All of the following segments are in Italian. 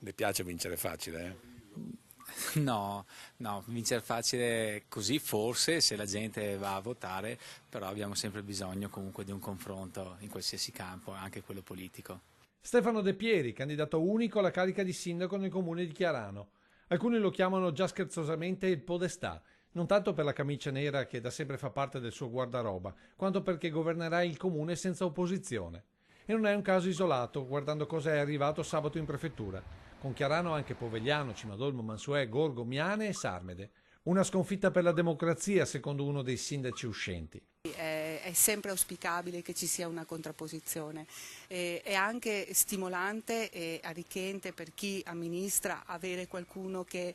Le piace vincere facile, eh? No, no, vincere facile così forse se la gente va a votare, però abbiamo sempre bisogno comunque di un confronto in qualsiasi campo, anche quello politico. Stefano De Pieri, candidato unico alla carica di sindaco nel comune di Chiarano. Alcuni lo chiamano già scherzosamente il Podestà, non tanto per la camicia nera che da sempre fa parte del suo guardaroba, quanto perché governerà il comune senza opposizione. E non è un caso isolato, guardando cosa è arrivato sabato in prefettura. Con Chiarano anche Povegliano, Cimadolmo, Mansuè, Gorgo, Miane e Sarmede. Una sconfitta per la democrazia, secondo uno dei sindaci uscenti. È sempre auspicabile che ci sia una contrapposizione, è anche stimolante e arricchente per chi amministra avere qualcuno che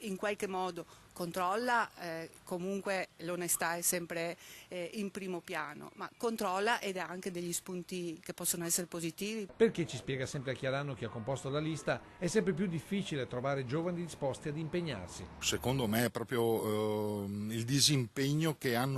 in qualche modo controlla, comunque l'onestà è sempre in primo piano, ma controlla ed ha anche degli spunti che possono essere positivi. Perché ci spiega sempre a Chiarano chi ha composto la lista, è sempre più difficile trovare giovani disposti ad impegnarsi. Secondo me è proprio il disimpegno che ha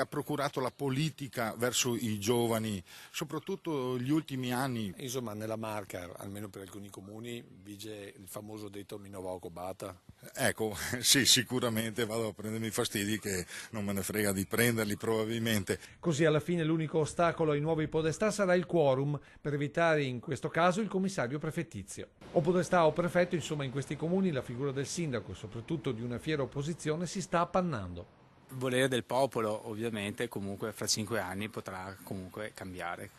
procurato la politica verso i giovani, soprattutto gli ultimi anni. Insomma, nella Marca, almeno per alcuni comuni, vige il famoso detto "mi non va occupata". Ecco, sì, sicuramente vado a prendermi i fastidi che non me ne frega di prenderli probabilmente. Così alla fine l'unico ostacolo ai nuovi podestà sarà il quorum, per evitare in questo caso il commissario prefettizio. O podestà o prefetto, insomma in questi comuni la figura del sindaco, soprattutto di una fiera opposizione, si sta appannando. Il volere del popolo ovviamente comunque fra 5 anni potrà comunque cambiare.